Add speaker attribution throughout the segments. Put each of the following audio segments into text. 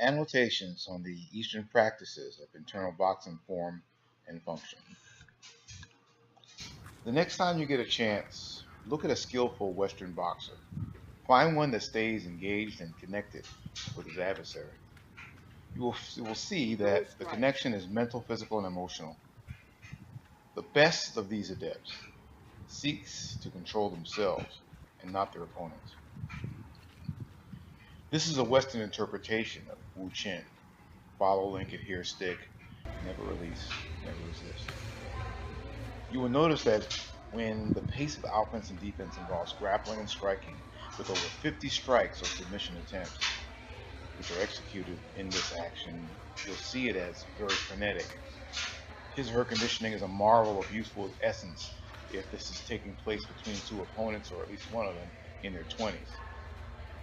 Speaker 1: Annotations on the Eastern practices of internal boxing form and function. The next time you get a chance, look at a skillful Western boxer. Find one that stays engaged and connected with his adversary. You will see that the connection is mental, physical, and emotional. The best of these adepts seeks to control themselves and not their opponents. This is a Western interpretation of Wu Chen. Follow, link, adhere, stick, never release, never resist. You will notice that when the pace of offense and defense involves grappling and striking, with over 50 strikes or submission attempts, which are executed in this action, you'll see it as very frenetic. His or her conditioning is a marvel of useful essence if this is taking place between two opponents or at least one of them in their 20s.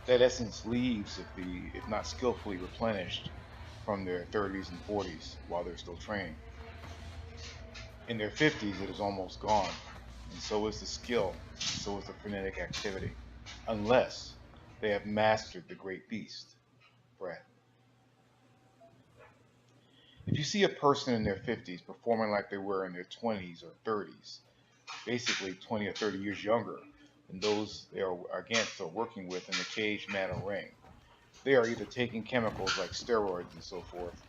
Speaker 1: That essence leaves if not skillfully replenished from their 30s and 40s while they're still training. In their 50s, it is almost gone, and so is the skill, so is the frenetic activity, unless they have mastered the great beast, breath. If you see a person in their 50s performing like they were in their 20s or 30s, basically 20 or 30 years younger than those they are against or working with in the cage, mat, or ring, they are either taking chemicals like steroids and so forth,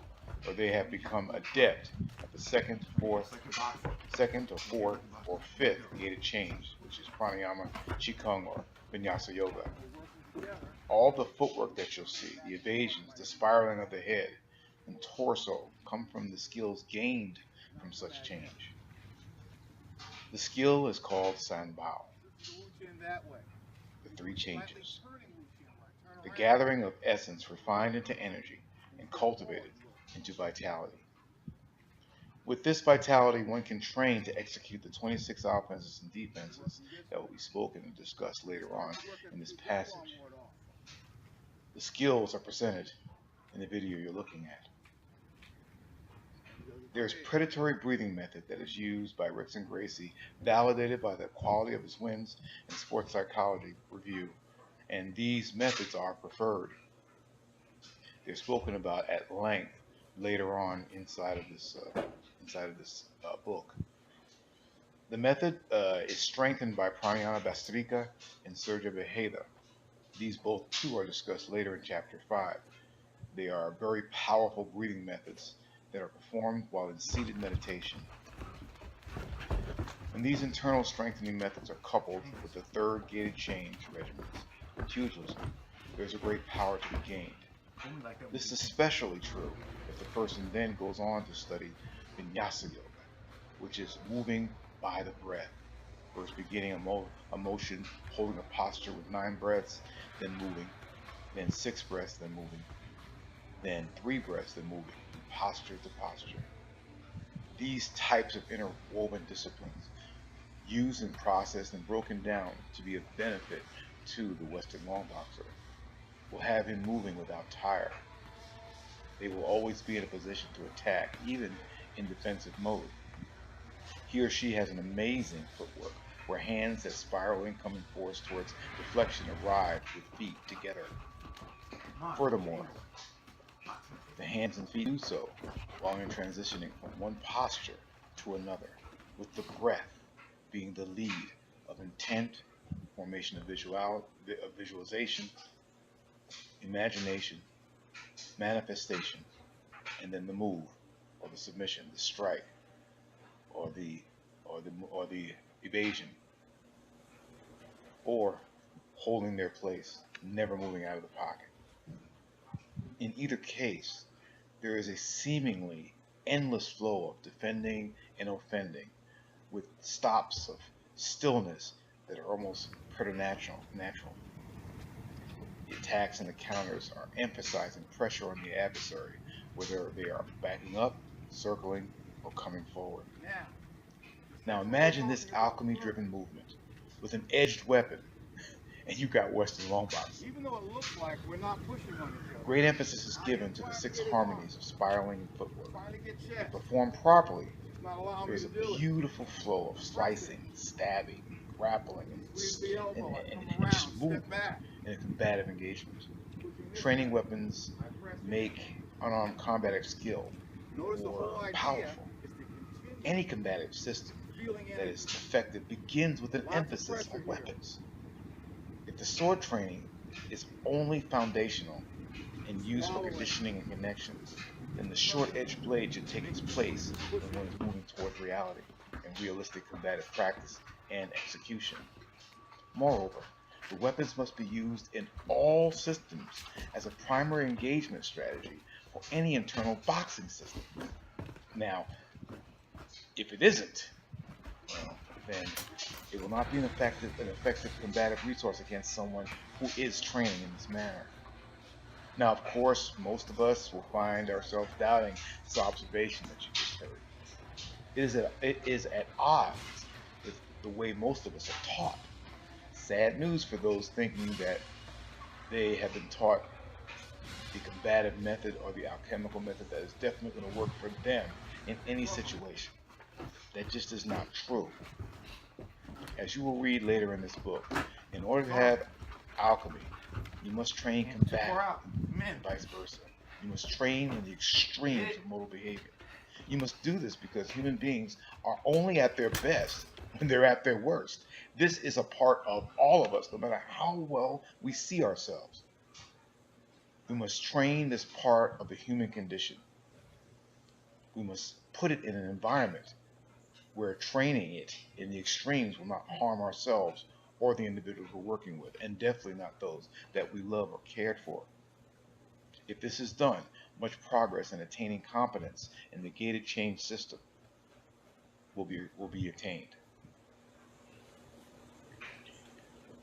Speaker 1: or they have become adept at the second or fourth or fifth gated change, which is pranayama, qigong, or vinyasa yoga. All the footwork that you'll see, the evasions, the spiraling of the head and torso, come from the skills gained from such change. The skill is called Sanbao, the three changes, the gathering of essence refined into energy and cultivated into vitality. With this vitality, one can train to execute the 26 offenses and defenses that will be spoken and discussed later on in this passage. The skills are presented in the video you're looking at. There's predatory breathing method that is used by Rickson Gracie, validated by the quality of his wins in Sports Psychology Review, and these methods are preferred. They're spoken about at length later on inside of this book. The method is strengthened by Pranayama Bastrika and Surya Beheda. These both too are discussed later in chapter 5. They are very powerful breathing methods that are performed while in seated meditation. When these internal strengthening methods are coupled with the third gated change regimens, the pugilism, there's a great power to be gained. This is especially true if the person then goes on to study Vinyasa Yoga, which is moving by the breath. First beginning a motion, holding a posture with 9 breaths, then moving, then 6 breaths, then moving, then 3 breaths, then moving, from posture to posture. These types of interwoven disciplines, used and processed and broken down to be of benefit to the Western long boxer, will have him moving without tire. They will always be in a position to attack, even in defensive mode. He or she has an amazing footwork, where hands that spiral incoming force towards deflection arrive with feet together. Furthermore, the hands and feet do so while in transitioning from one posture to another, with the breath being the lead of intent, formation of visualization, imagination, manifestation, and then the move, or the submission, the strike, or the evasion, or holding their place, never moving out of the pocket. In either case, there is a seemingly endless flow of defending and offending, with stops of stillness that are almost preternatural. The attacks and the counters are emphasizing pressure on the adversary, whether they are backing up, circling, or coming forward. Now imagine this alchemy-driven movement with an edged weapon, and you got Western long boxing. Even though it looks like we're not pushing on each other. Great emphasis is given to the 6 harmonies of spiraling and footwork. If performed properly, there's a beautiful flow of slicing, stabbing, grappling, and just movement in a combative engagement. Training weapons make unarmed combative skill more powerful. Any combative system that is effective begins with an emphasis on weapons. If the sword training is only foundational and used for conditioning and connections, then the short-edged blade should take its place when one is moving towards reality and realistic combative practice and execution. Moreover, the weapons must be used in all systems as a primary engagement strategy for any internal boxing system. Now, if it isn't, well, then it will not be an effective combative resource against someone who is training in this manner. Now, of course, most of us will find ourselves doubting this observation that you just heard. It is at odds with the way most of us are taught. Sad news for those thinking that they have been taught the combative method or the alchemical method that is definitely going to work for them in any situation. That just is not true. As you will read later in this book, in order to have alchemy, you must train combative and vice versa. You must train in the extremes of moral behavior. You must do this because human beings are only at their best when they're at their worst. This is a part of all of us, no matter how well we see ourselves. We must train this part of the human condition. We must put it in an environment where training it in the extremes will not harm ourselves or the individuals we're working with, and definitely not those that we love or cared for. If this is done, much progress in attaining competence in the gated change system will be attained.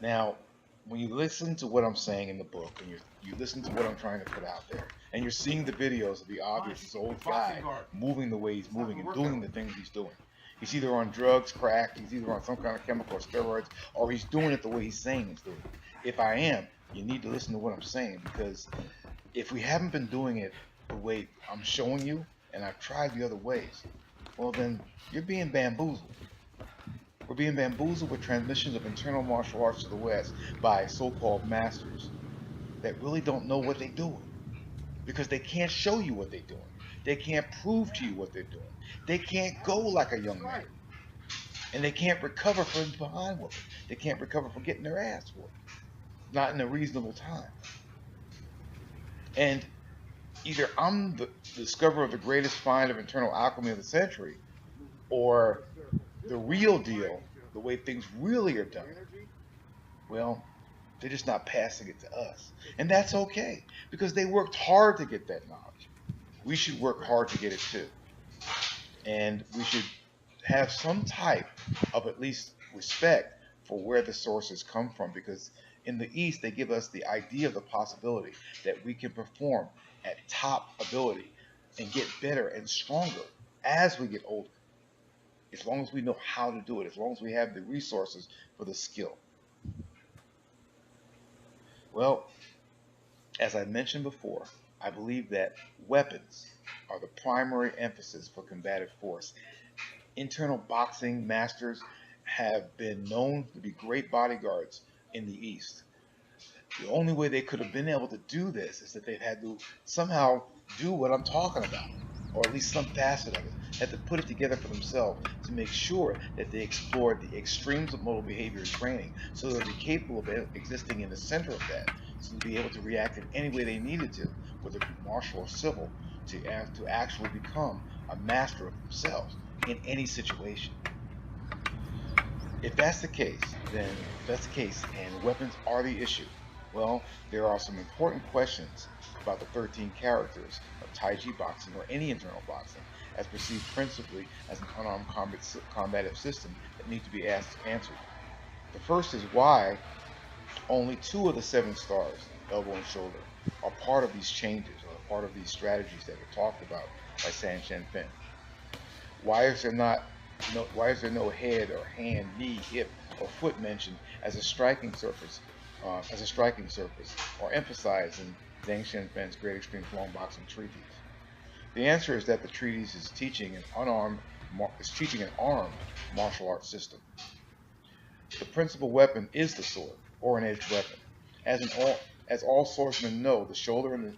Speaker 1: Now, when you listen to what I'm saying in the book, and you listen to what I'm trying to put out there, and you're seeing the videos of the obvious this old guy moving the way he's moving and doing the things he's doing. He's either on drugs, crack, he's either on some kind of chemical or steroids, or he's doing it the way he's saying he's doing it. If I am, you need to listen to what I'm saying, because if we haven't been doing it the way I'm showing you, and I've tried the other ways, well then you're being bamboozled. We're being bamboozled with transmissions of internal martial arts to the West by so-called masters that really don't know what they're doing, because they can't show you what they're doing. They can't prove to you what they're doing. They can't go like a young man. And they can't recover from behind whooping. They can't recover from getting their ass whooped. Not in a reasonable time. And either I'm the discoverer of the greatest find of internal alchemy of the century, or the real deal, the way things really are done, well, they're just not passing it to us. And that's okay, because they worked hard to get that knowledge. We should work hard to get it too. And we should have some type of at least respect for where the sources come from, because in the East they give us the idea of the possibility that we can perform at top ability and get better and stronger as we get older, as long as we know how to do it, as long as we have the resources for the skill. Well, as I mentioned before, I believe that weapons are the primary emphasis for combative force. Internal boxing masters have been known to be great bodyguards in the East. The only way they could have been able to do this is that they've had to somehow do what I'm talking about, or at least some facet of it. Had to put it together for themselves to make sure that they explored the extremes of motor behavior and training, so they'd be capable of existing in the center of that, so they'd be able to react in any way they needed to, whether martial or civil, to actually become a master of themselves in any situation. If that's the case, and weapons are the issue, well, there are some important questions about the 13 characters of Taiji boxing or any internal boxing, as perceived principally as an unarmed combative system, that need to be answered. The first is why only 2 of the 7 stars, elbow and shoulder, are part of these changes, or are part of these strategies that were talked about by San Shen Fen. Why is there no head or hand, knee, hip, or foot mentioned as a striking surface, or emphasized in Zhang Shenfen's Great Extreme Long Boxing Treatise? The answer is that the treatise is teaching an armed martial arts system. The principal weapon is the sword, or an edged weapon. As all swordsmen know, the shoulder and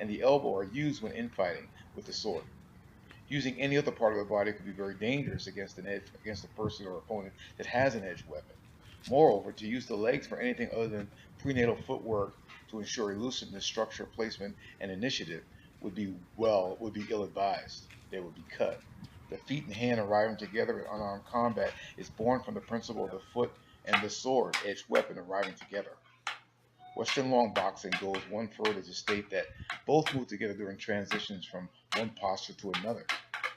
Speaker 1: the elbow are used when infighting with the sword. Using any other part of the body could be very dangerous against a person or opponent that has an edged weapon. Moreover, to use the legs for anything other than prenatal footwork to ensure elusiveness, structure, placement, and initiative would be ill-advised. They would be cut. The feet and hand arriving together in unarmed combat is born from the principle of the foot and the sword, edged weapon, arriving together. Western long boxing goes one further to state that both move together during transitions from one posture to another.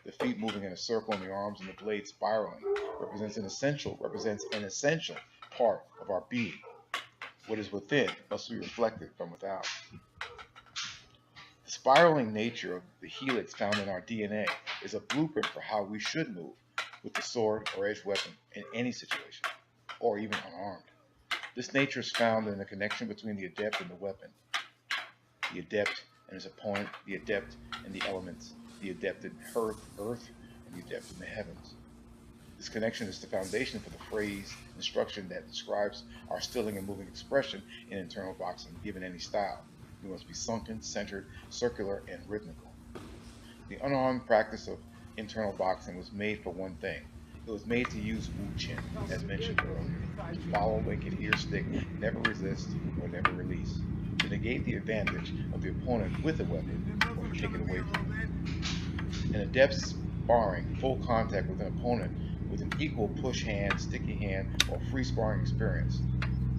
Speaker 1: The feet moving in a circle and the arms and the blade spiraling represents an essential part of our being. What is within must be reflected from without. The spiraling nature of the helix found in our DNA is a blueprint for how we should move with the sword or edged weapon in any situation, or even unarmed. This nature is found in the connection between the adept and the weapon, the adept and his opponent, the adept and the elements, the adept in earth, and the adept in the heavens. This connection is the foundation for the phrase instruction that describes our stilling and moving expression in internal boxing, given any style. We must be sunken, centered, circular, and rhythmical. The unarmed practice of internal boxing was made for one thing. It was made to use Wu Chin, as mentioned earlier, to follow, link, adhere, stick, never resist, or never release, to negate the advantage of the opponent with a weapon, or to take it away from him. An adept sparring full contact with an opponent with an equal push hand, sticky hand, or free sparring experience,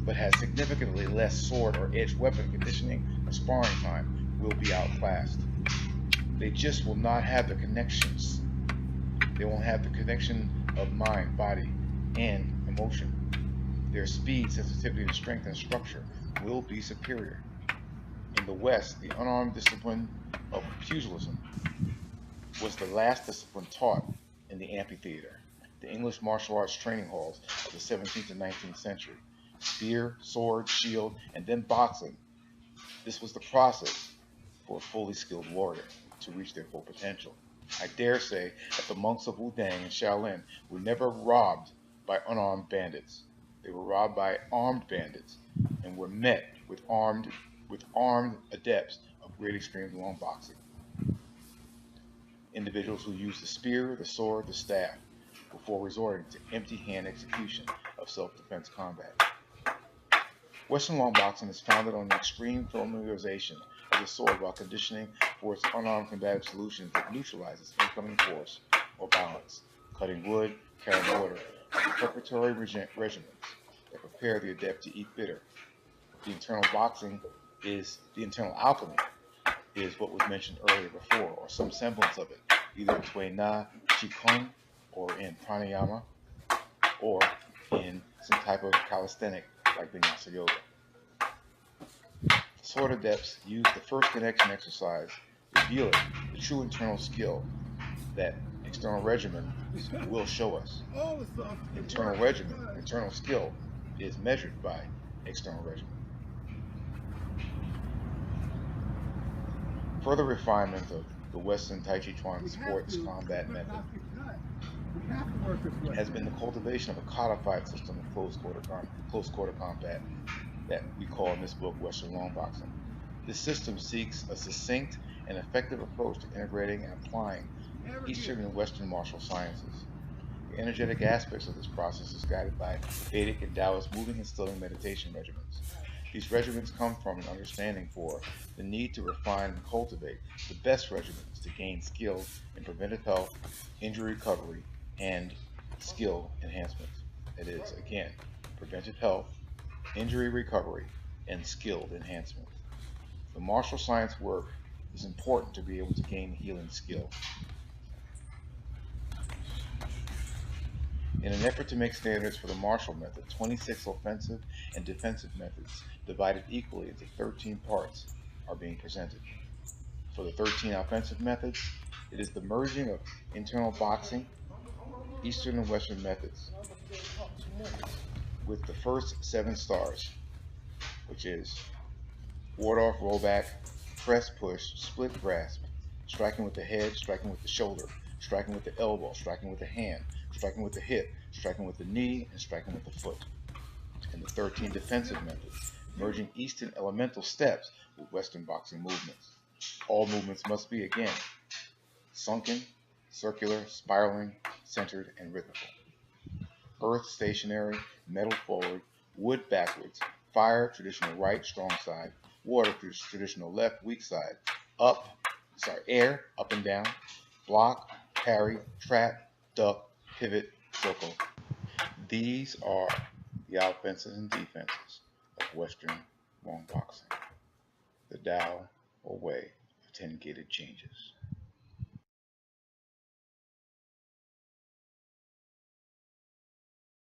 Speaker 1: but has significantly less sword or edged weapon conditioning or sparring time, will be outclassed. They just will not have the connections. They won't have the connection of mind, body, and emotion. Their speed, sensitivity, and strength and structure will be superior. In the West, the unarmed discipline of pugilism was the last discipline taught in the amphitheater, the English martial arts training halls of the 17th and 19th century. Spear, sword, shield, and then boxing. This was the process for a fully skilled warrior to reach their full potential. I dare say that the monks of Wudang and Shaolin were never robbed by unarmed bandits. They were robbed by armed bandits and were met with armed adepts of great extremes in long boxing. Individuals who used the spear, the sword, the staff before resorting to empty-hand execution of self-defense combat. Western long boxing is founded on the extreme familiarization of the sword while conditioning for its unarmed combative solutions that neutralizes incoming force or balance, cutting wood, carrying water, and preparatory regimens that prepare the adept to eat bitter. The internal alchemy is what was mentioned earlier before, or some semblance of it, either in Tui Na, Qi Kung, or in pranayama, or in some type of calisthenic like Vinyasa Yoga. Sword adepts use the first connection exercise, revealing the true internal skill that external regimen will show us. Internal skill is measured by external regimen. Further refinement of the Western Tai Chi Chuan sports combat method has been the cultivation of a codified system of close quarter combat that we call in this book Western Long Boxing. This system seeks a succinct and effective approach to integrating and applying Eastern and Western martial sciences. The energetic aspects of this process is guided by Vedic and Taoist moving and stilling meditation regimens. These regimens come from an understanding for the need to refine and cultivate the best regimens to gain skill in preventive health, injury recovery, and skill enhancement. That is, again, preventive health, injury recovery, and skilled enhancement. The martial science work is important to be able to gain healing skill. In an effort to make standards for the martial method, 26 offensive and defensive methods divided equally into 13 parts are being presented. For the 13 offensive methods, it is the merging of internal boxing, Eastern and Western methods, with the first 7 stars, which is ward off, roll back, press, push, split grasp, striking with the head, striking with the shoulder, striking with the elbow, striking with the hand, striking with the hip, striking with the knee, and striking with the foot. And the 13 defensive methods, merging Eastern elemental steps with Western boxing movements. All movements must be, again, sunken, circular, spiraling, centered, and rhythmical. Earth stationary, metal forward, wood backwards, fire traditional right, strong side, water traditional left, weak side, air, up and down, block, parry, trap, duck, pivot, circle. These are the offenses and defenses of Western Wong boxing, the Tao or way of 10 gated changes.